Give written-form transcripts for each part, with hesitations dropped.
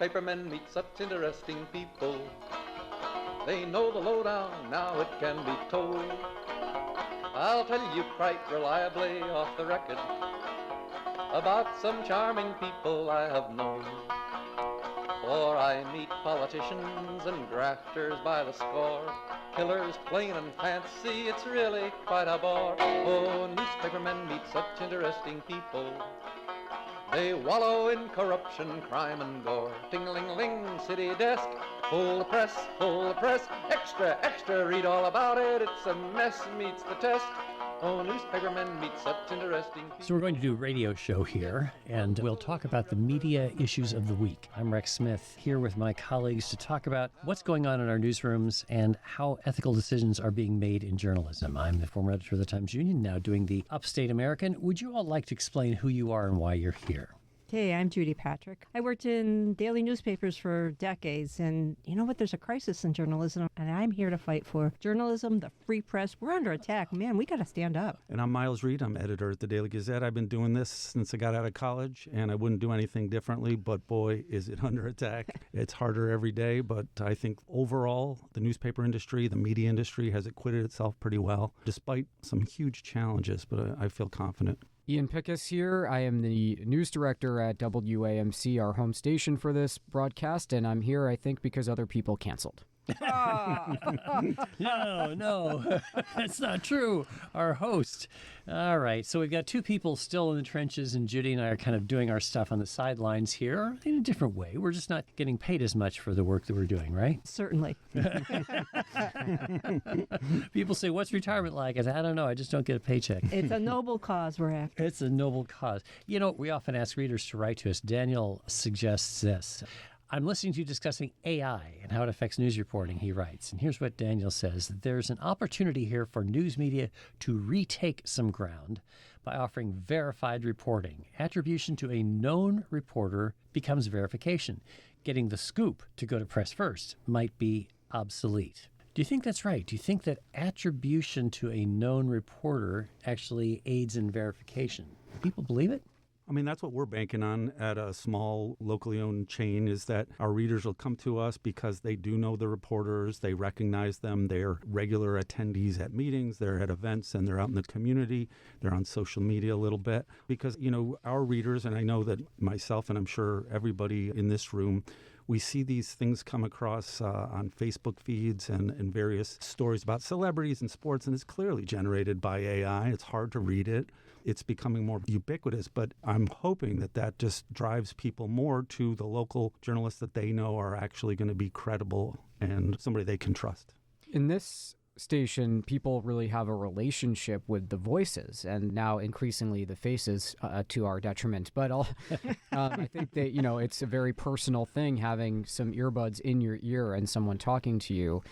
newspapermen meet such interesting people. They know the lowdown, now it can be told. I'll tell you quite reliably off the record about some charming people I have known. For I meet politicians and grafters by the score, killers plain and fancy, it's really quite a bore. Oh, newspapermen meet such interesting people. They wallow in corruption, crime and gore. Ting-a-ling-ling, city desk, full of press, extra, extra, read all about it, it's a mess, meets the test. Oh, newspapermen meet such interesting people. So we're going to do a radio show here, and we'll talk about the media issues of the week. I'm Rex Smith, here with my colleagues to talk about what's going on in our newsrooms and how ethical decisions are being made in journalism. I'm the former editor of the Times Union, now doing the Upstate American. Would you all like to explain who you are and why you're here? Hey, I'm Judy Patrick. I worked in daily newspapers for decades, and you know what? There's a crisis in journalism, and I'm here to fight for journalism, the free press. We're under attack. Man, we got to stand up. And I'm Miles Reed. I'm editor at the Daily Gazette. I've been doing this since I got out of college, and I wouldn't do anything differently, but boy, is it under attack. It's harder every day, but I think overall, the newspaper industry, the media industry has acquitted itself pretty well, despite some huge challenges, but I feel confident. Ian Pickus here. I am the news director at WAMC, our home station for this broadcast, and I'm here, I think, because other people canceled. No, that's not true. Our host. All right, so we've got two people still in the trenches, and Judy and I are kind of doing our stuff on the sidelines here in a different way. We're just not getting paid as much for the work that we're doing, right? Certainly. People say, what's retirement like? I say, I don't know. I just don't get a paycheck. It's a noble cause we're after. It's a noble cause. You know, we often ask readers to write to us. Daniel suggests this. I'm listening to you discussing AI and how it affects news reporting, he writes. And here's what Daniel says. There's an opportunity here for news media to retake some ground by offering verified reporting. Attribution to a known reporter becomes verification. Getting the scoop to go to press first might be obsolete. Do you think that's right? Do you think that attribution to a known reporter actually aids in verification? People believe it? I mean, that's what we're banking on at a small, locally owned chain, is that our readers will come to us because they do know the reporters, they recognize them, they're regular attendees at meetings, they're at events, and they're out in the community, they're on social media a little bit. Because, you know, our readers, and I know that myself and I'm sure everybody in this room, we see these things come across on Facebook feeds and various stories about celebrities and sports, and it's clearly generated by AI. It's hard to read it. It's becoming more ubiquitous, but I'm hoping that that just drives people more to the local journalists that they know are actually going to be credible and somebody they can trust. In this station, people really have a relationship with the voices and now increasingly the faces to our detriment. But I think that, you know, it's a very personal thing having some earbuds in your ear and someone talking to you.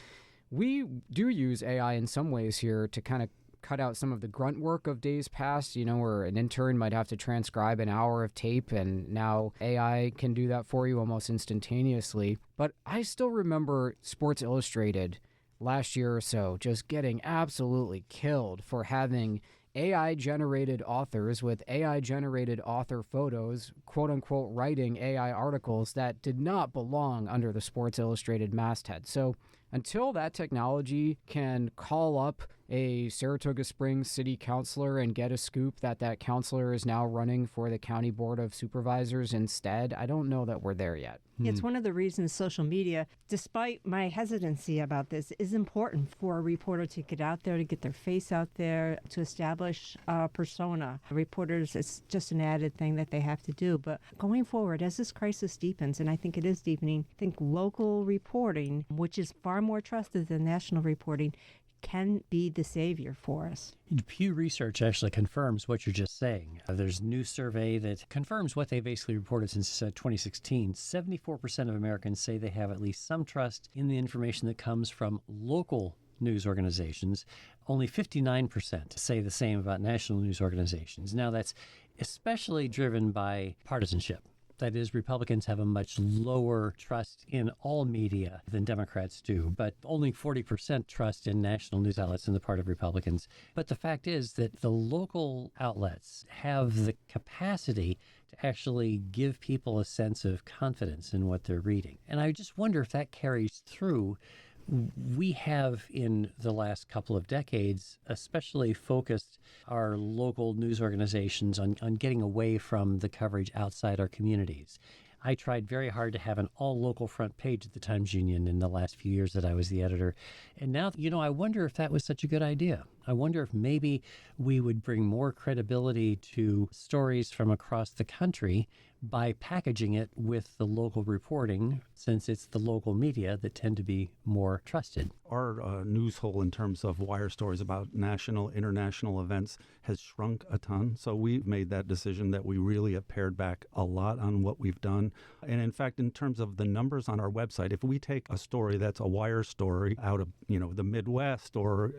We do use AI in some ways here to kind of cut out some of the grunt work of days past, you know, where an intern might have to transcribe an hour of tape, and now AI can do that for you almost instantaneously. But I still remember Sports Illustrated last year or so just getting absolutely killed for having AI-generated authors with AI-generated author photos, quote-unquote, writing AI articles that did not belong under the Sports Illustrated masthead. So until that technology can call up a Saratoga Springs city councilor and get a scoop that that councilor is now running for the county board of supervisors instead, I don't know that we're there yet. It's one of the reasons social media, despite my hesitancy about this, is important for a reporter to get out there, to get their face out there, to establish a persona. Reporters, it's just an added thing that they have to do. But going forward, as this crisis deepens, and I think it is deepening, I think local reporting, which is far more trusted than national reporting, can be the savior for us. Pew Research actually confirms what you're just saying. There's a new survey that confirms what they basically reported since 2016. 74% of Americans say they have at least some trust in the information that comes from local news organizations. Only 59% say the same about national news organizations. Now, that's especially driven by partisanship. That is, Republicans have a much lower trust in all media than Democrats do, but only 40% trust in national news outlets on the part of Republicans. But the fact is that the local outlets have the capacity to actually give people a sense of confidence in what they're reading. And I just wonder if that carries through. We have, in the last couple of decades, especially focused our local news organizations on getting away from the coverage outside our communities. I tried very hard to have an all-local front page at the Times-Union in the last few years that I was the editor. And now, I wonder if that was such a good idea. I wonder if maybe we would bring more credibility to stories from across the country by packaging it with the local reporting, since it's the local media that tend to be more trusted. Our news hole in terms of wire stories about national, international events has shrunk a ton. So we've made that decision that we really have pared back a lot on what we've done. And in fact, in terms of the numbers on our website, if we take a story that's a wire story out of, the Midwest or,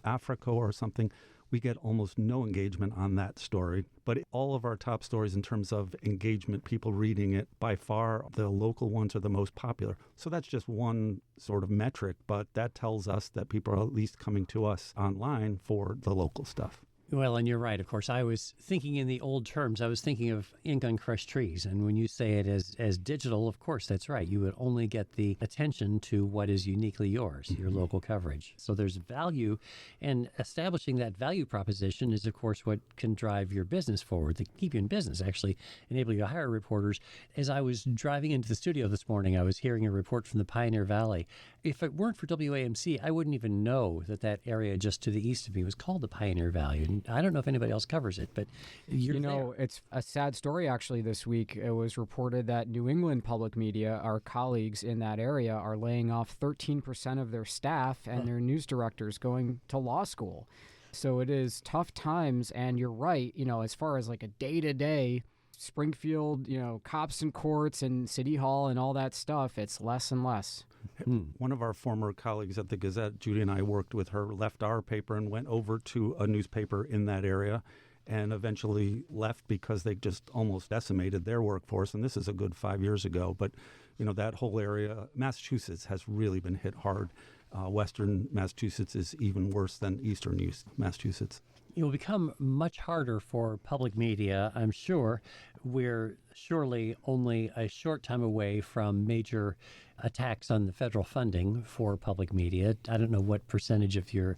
Africa or something, we get almost no engagement on that story. But all of our top stories in terms of engagement, people reading it, by far the local ones are the most popular. So that's just one sort of metric, but that tells us that people are at least coming to us online for the local stuff. Well, and you're right. Of course, I was thinking in the old terms. I was thinking of ink on crushed trees. And when you say it as digital, of course, that's right. You would only get the attention to what is uniquely yours, your local coverage. So there's value. And establishing that value proposition is, of course, what can drive your business forward, to keep you in business, actually enable you to hire reporters. As I was driving into the studio this morning, I was hearing a report from the Pioneer Valley. If it weren't for WAMC, I wouldn't even know that area just to the east of me was called the Pioneer Valley. And I don't know if anybody else covers it, but it's a sad story actually this week. It was reported that New England Public Media, our colleagues in that area, are laying off 13% of their staff and their news directors going to law school. So it is tough times, and you're right, as far as like a day-to-day Springfield, cops and courts and City Hall and all that stuff, it's less and less. One of our former colleagues at the Gazette, Judy, and I worked with her, left our paper and went over to a newspaper in that area and eventually left because they just almost decimated their workforce. And this is a good 5 years ago. But, that whole area, Massachusetts has really been hit hard. Western Massachusetts is even worse than Eastern Massachusetts. It will become much harder for public media, I'm sure. We're surely only a short time away from major attacks on the federal funding for public media. I don't know what percentage of your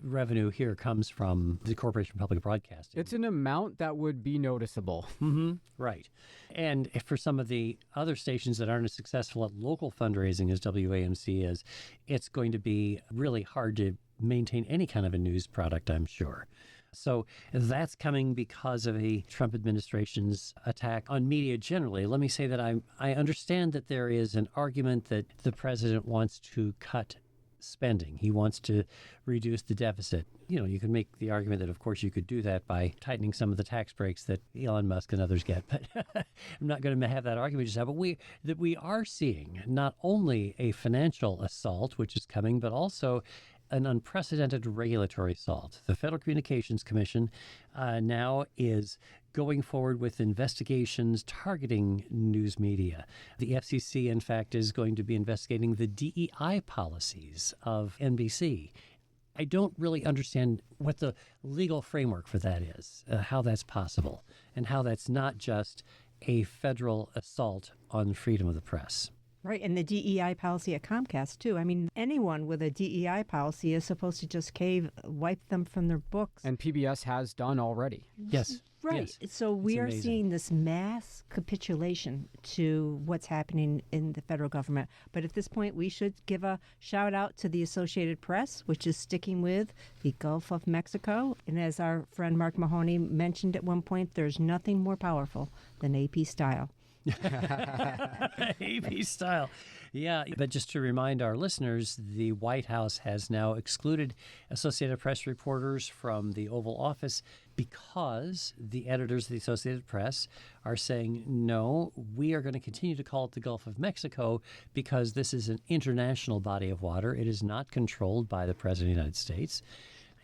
revenue here comes from the Corporation for Public Broadcasting. It's an amount that would be noticeable. Mm-hmm. Right. And if for some of the other stations that aren't as successful at local fundraising as WAMC is, it's going to be really hard to maintain any kind of a news product, I'm sure. So that's coming because of the Trump administration's attack on media generally. Let me say that I understand that there is an argument that the president wants to cut spending. He wants to reduce the deficit. You can make the argument that, of course, you could do that by tightening some of the tax breaks that Elon Musk and others get. But I'm not going to have that argument just now. But we are seeing not only a financial assault, which is coming, but also an unprecedented regulatory assault. The Federal Communications Commission now is going forward with investigations targeting news media. The FCC, in fact, is going to be investigating the DEI policies of NBC. I don't really understand what the legal framework for that is, how that's possible, and how that's not just a federal assault on freedom of the press. Right, and the DEI policy at Comcast, too. I mean, anyone with a DEI policy is supposed to just wipe them from their books. And PBS has done already. Yes. Right. Yes. So we are amazing. seeing this mass capitulation to what's happening in the federal government. But at this point, we should give a shout out to the Associated Press, which is sticking with the Gulf of Mexico. And as our friend Mark Mahoney mentioned at one point, there's nothing more powerful than AP style. AP style. Yeah, but just to remind our listeners, the White House has now excluded Associated Press reporters from the Oval Office because the editors of the Associated Press are saying, no, we are going to continue to call it the Gulf of Mexico because this is an international body of water. It is not controlled by the President of the United States.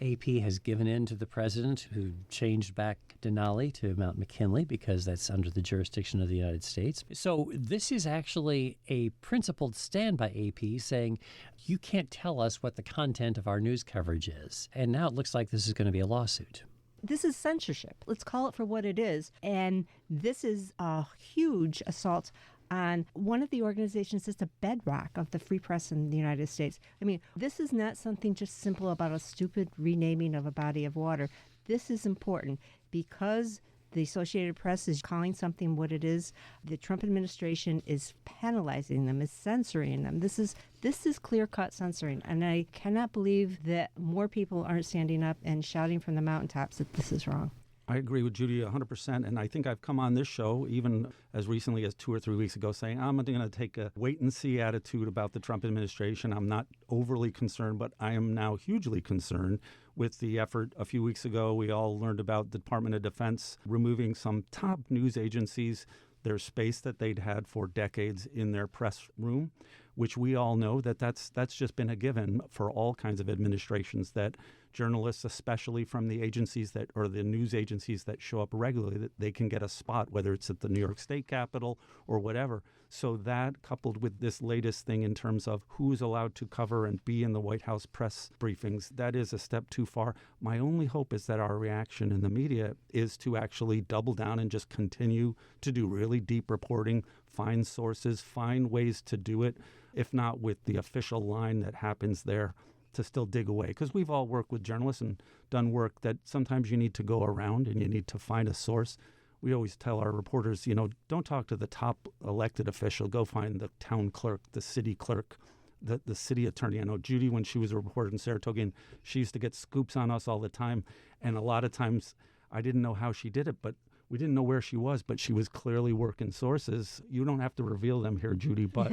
AP has given in to the president, who changed back Denali to Mount McKinley because that's under the jurisdiction of the United States. So this is actually a principled stand by AP saying, you can't tell us what the content of our news coverage is. And now it looks like this is going to be a lawsuit. This is censorship. Let's call it for what it is. And this is a huge assault on one of the organizations that's a bedrock of the free press in the United States. I mean, this is not something just simple about a stupid renaming of a body of water. This is important because the Associated Press is calling something what it is. The Trump administration is penalizing them, is censoring them. This is clear-cut censoring. And I cannot believe that more people aren't standing up and shouting from the mountaintops that this is wrong. I agree with Judy 100%. And I think I've come on this show, even as recently as 2 or 3 weeks ago, saying I'm going to take a wait-and-see attitude about the Trump administration. I'm not overly concerned, but I am now hugely concerned with the effort. A few weeks ago, we all learned about the Department of Defense removing some top news agencies, their space that they'd had for decades in their press room, which we all know that's just been a given for all kinds of administrations, that journalists, especially from the agencies that, or the news agencies that show up regularly, that they can get a spot, whether it's at the New York State Capitol or whatever. So that, coupled with this latest thing in terms of who's allowed to cover and be in the White House press briefings, that is a step too far. My only hope is that our reaction in the media is to actually double down and just continue to do really deep reporting, find sources, find ways to do it, if not with the official line that happens there, to still dig away. Because we've all worked with journalists and done work that sometimes you need to go around and you need to find a source. We always tell our reporters, don't talk to the top elected official. Go find the town clerk, the city clerk, the city attorney. I know Judy, when she was a reporter in Saratoga, and she used to get scoops on us all the time. And a lot of times I didn't know how she did it, but we didn't know where she was, but she was clearly working sources. You don't have to reveal them here, Judy, but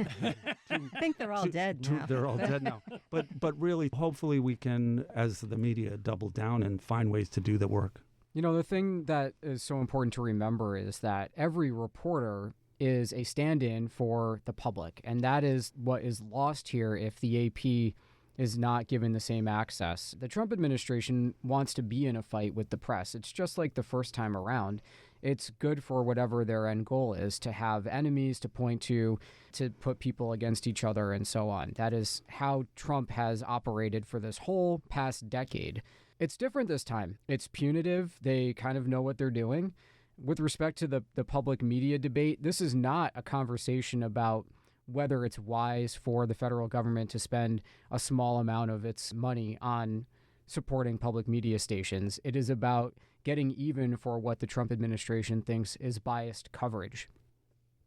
I think they're all dead now. They're all dead now. But really, hopefully we can, as the media, double down and find ways to do the work. The thing that is so important to remember is that every reporter is a stand-in for the public, and that is what is lost here if the AP is not given the same access. The Trump administration wants to be in a fight with the press. It's just like the first time around. It's good for whatever their end goal is, to have enemies to point to put people against each other and so on. That is how Trump has operated for this whole past decade. It's different this time. It's punitive. They kind of know what they're doing. With respect to the public media debate, this is not a conversation about whether it's wise for the federal government to spend a small amount of its money on supporting public media stations. It is about getting even for what the Trump administration thinks is biased coverage,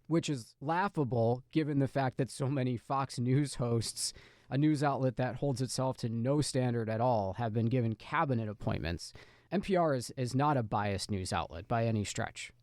which is laughable given the fact that so many Fox News hosts, a news outlet that holds itself to no standard at all, have been given cabinet appointments. NPR is not a biased news outlet by any stretch.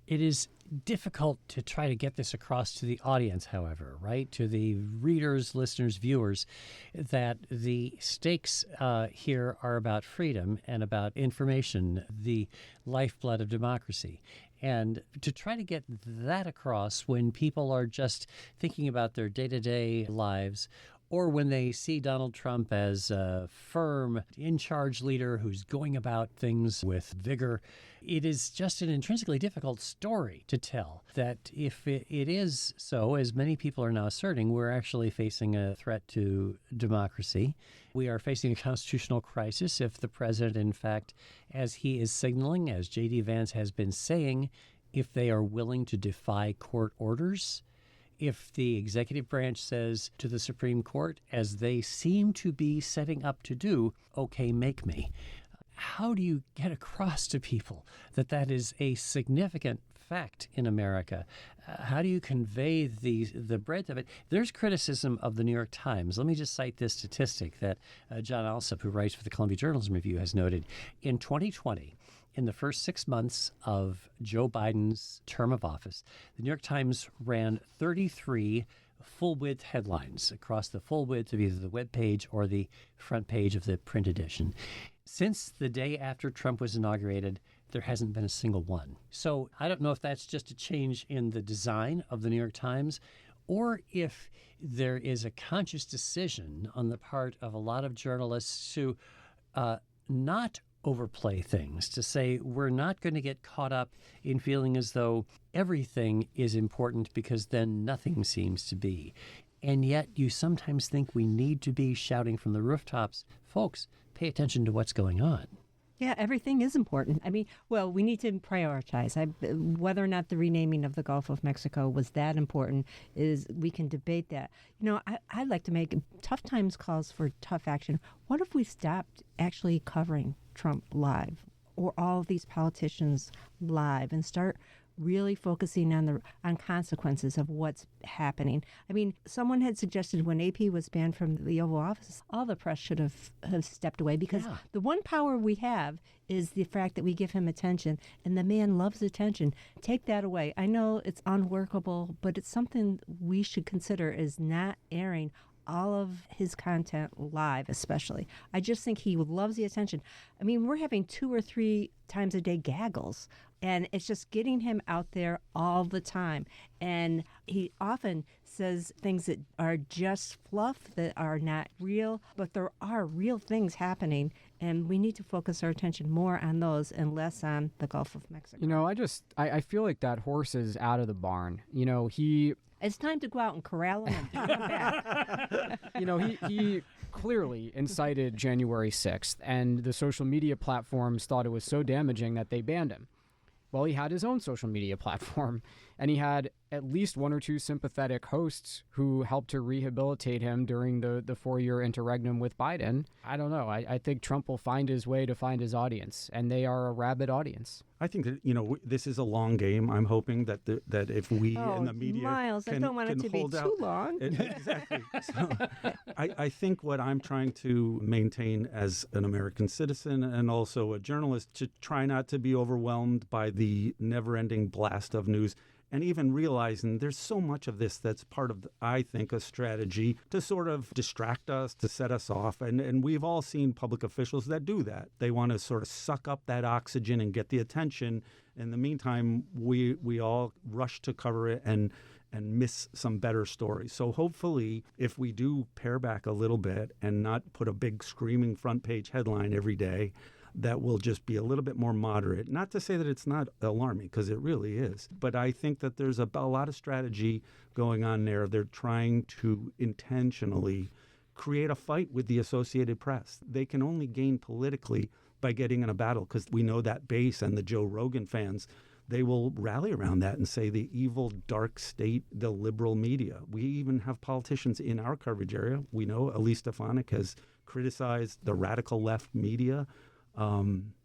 It is difficult to try to get this across to the audience, however, right? To the readers, listeners, viewers, that the stakes here are about freedom and about information, the lifeblood of democracy. And to try to get that across when people are just thinking about their day-to-day lives, or when they see Donald Trump as a firm, in-charge leader who's going about things with vigor, it is just an intrinsically difficult story to tell. That if it is so, as many people are now asserting, we're actually facing a threat to democracy. We are facing a constitutional crisis if the president, in fact, as he is signaling, as J.D. Vance has been saying, if they are willing to defy court orders. If the executive branch says to the Supreme Court, as they seem to be setting up to do, okay, make me. How do you get across to people that that is a significant fact in America? How do you convey the breadth of it? There's criticism of the New York Times. Let me just cite this statistic that John Alsop, who writes for the Columbia Journalism Review, has noted. In 2020, in the first 6 months of Joe Biden's term of office, the New York Times ran 33 full-width headlines across the full width of either the web page or the front page of the print edition. Since the day after Trump was inaugurated, there hasn't been a single one. So I don't know if that's just a change in the design of the New York Times, or if there is a conscious decision on the part of a lot of journalists to not overplay things, to say we're not going to get caught up in feeling as though everything is important because then nothing seems to be. And yet you sometimes think we need to be shouting from the rooftops, folks, pay attention to what's going on. Yeah, everything is important. I mean, well, we need to prioritize. Whether or not the renaming of the Gulf of Mexico was that important is we can debate that. I'd like to make tough times calls for tough action. What if we stopped actually covering Trump live or all of these politicians live and start really focusing on consequences of what's happening? I mean, someone had suggested when AP was banned from the Oval Office, all the press should have stepped away because the one power we have is the fact that we give him attention, and the man loves attention. Take that away. I know it's unworkable, but it's something we should consider is not airing all of his content live, especially. I just think he loves the attention. I mean, we're having 2 or 3 times a day gaggles, and it's just getting him out there all the time. And he often says things that are just fluff, that are not real, but there are real things happening, and we need to focus our attention more on those and less on the Gulf of Mexico. I feel like that horse is out of the barn. It's time to go out and corral him and bring him back. He clearly incited January 6th, and the social media platforms thought it was so damaging that they banned him. Well, he had his own social media platform, and he had at least 1 or 2 sympathetic hosts who helped to rehabilitate him during the 4-year interregnum with Biden. I don't know. I think Trump will find his way to find his audience, and they are a rabid audience. I think that, this is a long game. I'm hoping that that if we in the media Miles, I don't want it to be too long. Exactly. So I think what I'm trying to maintain as an American citizen and also a journalist, to try not to be overwhelmed by the never-ending blast of news, and even realizing there's so much of this that's part of, I think, a strategy to sort of distract us, to set us off. And we've all seen public officials that do that. They want to sort of suck up that oxygen and get the attention. In the meantime, we all rush to cover it and miss some better stories. So hopefully, if we do pare back a little bit and not put a big screaming front page headline every day, that will just be a little bit more moderate. Not to say that it's not alarming, because it really is. But I think that there's a lot of strategy going on there. They're trying to intentionally create a fight with the Associated Press. They can only gain politically by getting in a battle, because we know that base and the Joe Rogan fans, they will rally around that and say the evil, dark state, the liberal media. We even have politicians in our coverage area. We know Elise Stefanik has criticized the radical left media.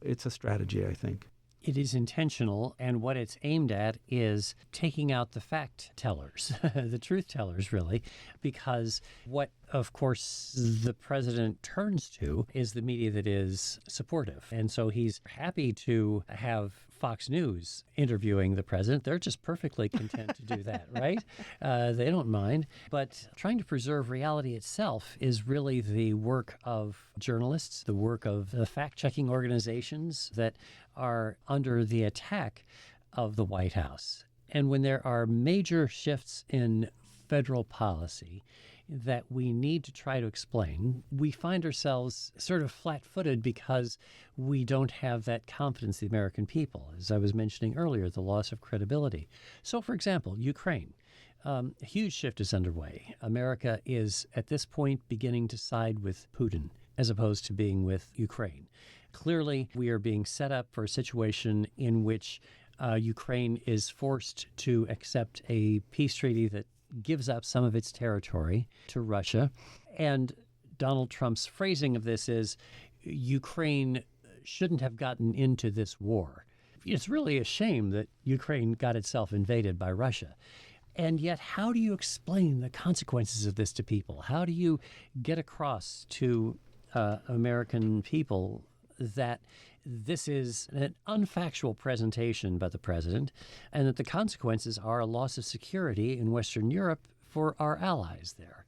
It's a strategy, I think. It is intentional, and what it's aimed at is taking out the fact tellers, the truth tellers, really, because what, of course, the president turns to is the media that is supportive. And so he's happy to have Fox News interviewing the president. They're just perfectly content to do that, right? They don't mind. But trying to preserve reality itself is really the work of journalists, the work of the fact-checking organizations that are under the attack of the White House. And when there are major shifts in federal policy that we need to try to explain, we find ourselves sort of flat-footed because we don't have that confidence in the American people. As I was mentioning earlier, the loss of credibility. So, for example, Ukraine. A huge shift is underway. America is, at this point, beginning to side with Putin as opposed to being with Ukraine. Clearly, we are being set up for a situation in which Ukraine is forced to accept a peace treaty that gives up some of its territory to Russia. And Donald Trump's phrasing of this is, Ukraine shouldn't have gotten into this war. It's really a shame that Ukraine got itself invaded by Russia. And yet, how do you explain the consequences of this to people? How do you get across to American people that this is an unfactual presentation by the president, and that the consequences are a loss of security in Western Europe for our allies there?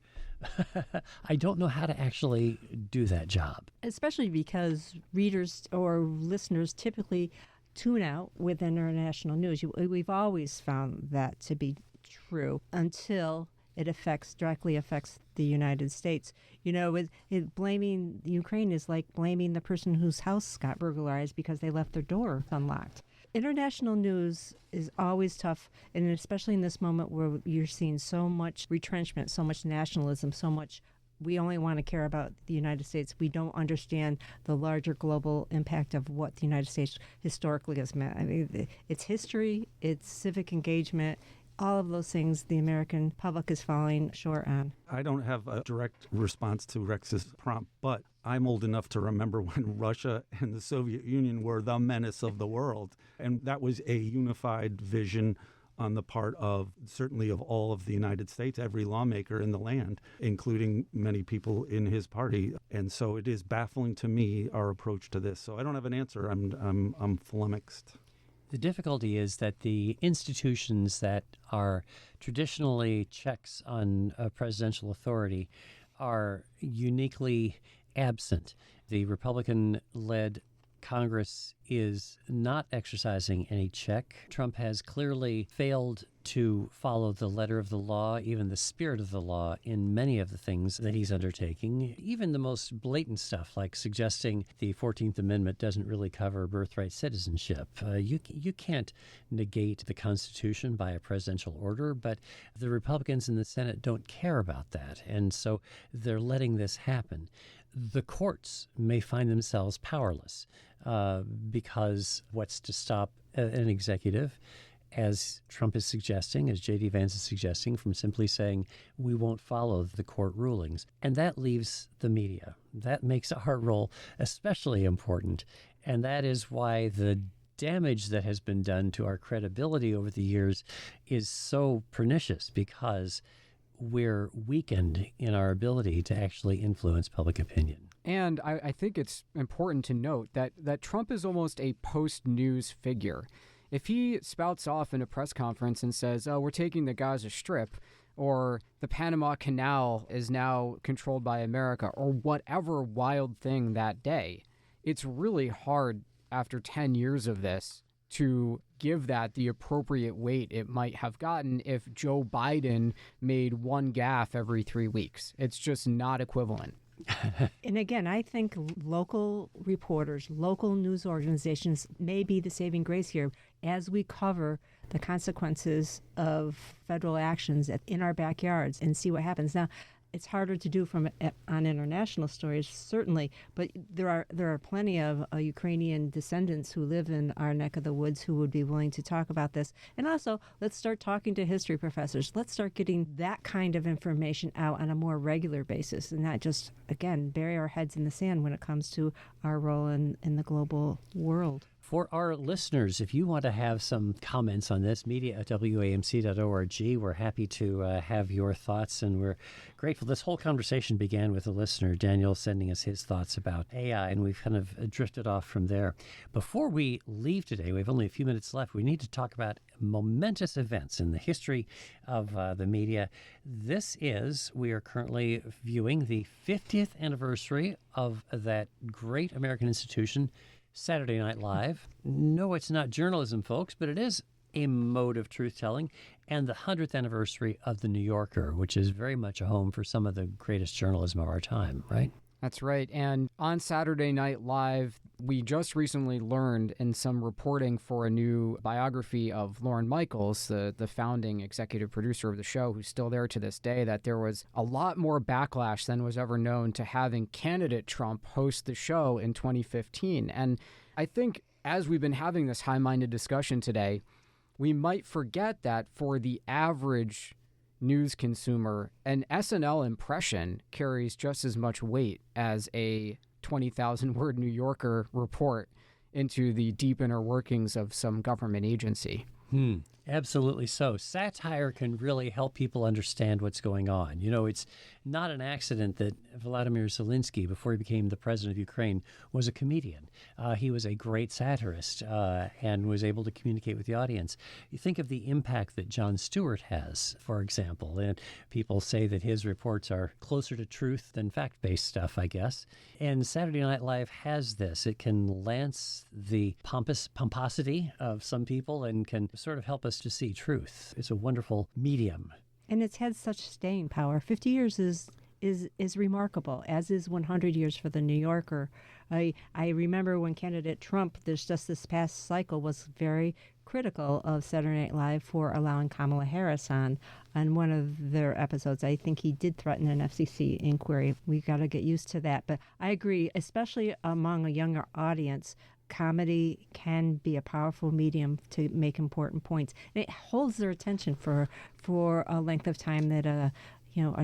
I don't know how to actually do that job. Especially because readers or listeners typically tune out with international news. We've always found that to be true until it directly affects the United States. Blaming Ukraine is like blaming the person whose house got burglarized because they left their door unlocked. International news is always tough, and especially in this moment where you're seeing so much retrenchment, so much nationalism, so much we only want to care about the United States. We don't understand the larger global impact of what the United States historically has meant. I mean, its history, its civic engagement, all of those things the American public is falling short on. I don't have a direct response to Rex's prompt, but I'm old enough to remember when Russia and the Soviet Union were the menace of the world. And that was a unified vision on the part of certainly of all of the United States, every lawmaker in the land, including many people in his party. And so it is baffling to me, our approach to this. So I don't have an answer. I'm flummoxed. The difficulty is that the institutions that are traditionally checks on presidential authority are uniquely absent. The Republican-led Congress is not exercising any check. Trump has clearly failed to follow the letter of the law, even the spirit of the law, in many of the things that he's undertaking. Even the most blatant stuff, like suggesting the 14th Amendment doesn't really cover birthright citizenship. You can't negate the Constitution by a presidential order, but the Republicans in the Senate don't care about that, and so they're letting this happen. The courts may find themselves powerless because what's to stop an executive, as Trump is suggesting, as J.D. Vance is suggesting, from simply saying, we won't follow the court rulings? And that leaves the media. That makes our role especially important. And that is why the damage that has been done to our credibility over the years is so pernicious, because we're weakened in our ability to actually influence public opinion. And I think it's important to note that Trump is almost a post-news figure. If he spouts off in a press conference and says, oh, we're taking the Gaza Strip, or the Panama Canal is now controlled by America, or whatever wild thing that day, it's really hard after 10 years of this to give that the appropriate weight it might have gotten if Joe Biden made one gaffe every 3 weeks. It's just not equivalent. And again, I think local reporters, local news organizations may be the saving grace here as we cover the consequences of federal actions in our backyards and see what happens. Now, it's harder to do on international stories, certainly, but there are plenty of Ukrainian descendants who live in our neck of the woods who would be willing to talk about this. And also, let's start talking to history professors. Let's start getting that kind of information out on a more regular basis, and not just, again, bury our heads in the sand when it comes to our role in the global world. For our listeners, if you want to have some comments on this, media@wamc.org. We're happy to have your thoughts, and we're grateful. This whole conversation began with a listener, Daniel, sending us his thoughts about AI, and we've kind of drifted off from there. Before we leave today, we have only a few minutes left. We need to talk about momentous events in the history of the media. We are currently viewing the 50th anniversary of that great American institution, Saturday Night Live. No, it's not journalism, folks, but it is a mode of truth-telling, and the 100th anniversary of The New Yorker, which is very much a home for some of the greatest journalism of our time, right? That's right. And on Saturday Night Live, we just recently learned in some reporting for a new biography of Lorne Michaels, the founding executive producer of the show, who's still there to this day, that there was a lot more backlash than was ever known to having candidate Trump host the show in 2015. And I think as we've been having this high-minded discussion today, we might forget that for the average news consumer, an SNL impression carries just as much weight as a 20,000-word New Yorker report into the deep inner workings of some government agency. Absolutely so. Satire can really help people understand what's going on. You know, it's not an accident that Vladimir Zelensky, before he became the president of Ukraine, was a comedian. He was a great satirist and was able to communicate with the audience. You think of the impact that Jon Stewart has, for example, and people say that his reports are closer to truth than fact-based stuff, I guess. And Saturday Night Live has this. It can lance the pomposity of some people and can sort of help us to see truth. It's a wonderful medium. And it's had such staying power. 50 years is remarkable, as is 100 years for the New Yorker. I remember when candidate Trump, this past cycle, was very critical of Saturday Night Live for allowing Kamala Harris on one of their episodes. I think he did threaten an FCC inquiry. We got to get used to that. But I agree, especially among a younger audience, comedy can be a powerful medium to make important points. And it holds their attention for a length of time that a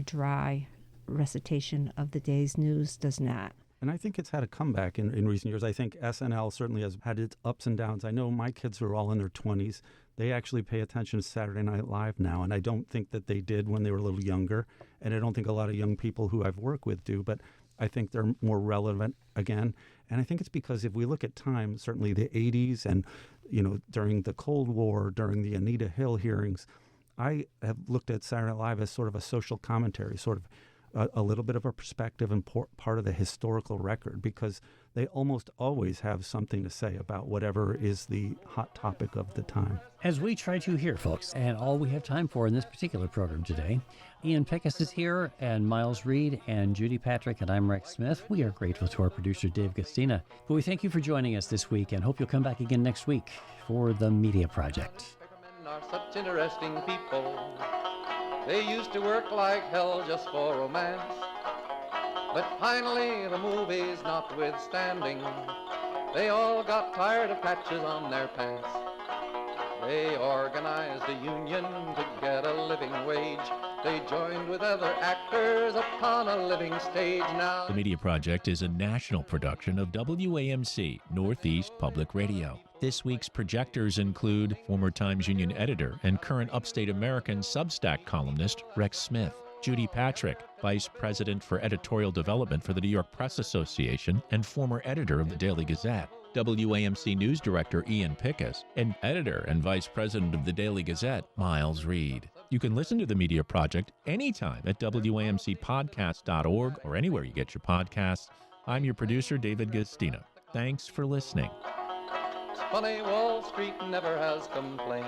dry recitation of the day's news does not. And I think it's had a comeback in recent years. I think SNL certainly has had its ups and downs. I know my kids are all in their 20s. They actually pay attention to Saturday Night Live now, and I don't think that they did when they were a little younger. And I don't think a lot of young people who I've worked with do, but I think they're more relevant again. And I think it's because if we look at time, certainly the 80s and, during the Cold War, during the Anita Hill hearings, I have looked at Saturday Night Live as sort of a social commentary, sort of a little bit of a perspective and part of the historical record, because they almost always have something to say about whatever is the hot topic of the time. As we try to here, folks, and all we have time for in this particular program today, Ian Pickus is here, and Miles Reed, and Judy Patrick, and I'm Rex Smith. We are grateful to our producer, Dave Gastina. But we thank you for joining us this week, and hope you'll come back again next week for The Media Project. Are such interesting people. They used to work like hell just for romance. But finally, the movies notwithstanding, they all got tired of patches on their pants. They organized a union to get a living wage. They joined with other actors upon a living stage now. The Media Project is a national production of WAMC, Northeast Public Radio. This week's projectors include former Times Union editor and current Upstate American Substack columnist Rex Smith, Judy Patrick, Vice President for Editorial Development for the New York Press Association and former editor of the Daily Gazette, WAMC News Director Ian Pickus, and editor and Vice President of the Daily Gazette, Miles Reed. You can listen to The Media Project anytime at WAMCpodcast.org or anywhere you get your podcasts. I'm your producer, David Gastina. Thanks for listening. It's funny, Wall Street never has complained.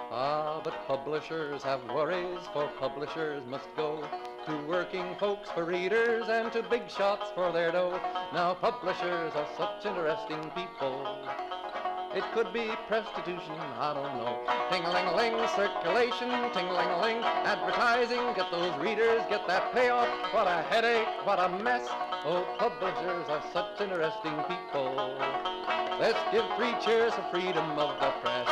But publishers have worries, for publishers must go to working folks for readers and to big shots for their dough. Now publishers are such interesting people. It could be prostitution, I don't know. Ting-a-ling-a-ling, circulation, ting-a-ling-a-ling, advertising, get those readers, get that payoff. What a headache, what a mess. Oh, publishers are such interesting people. Let's give 3 cheers for freedom of the press.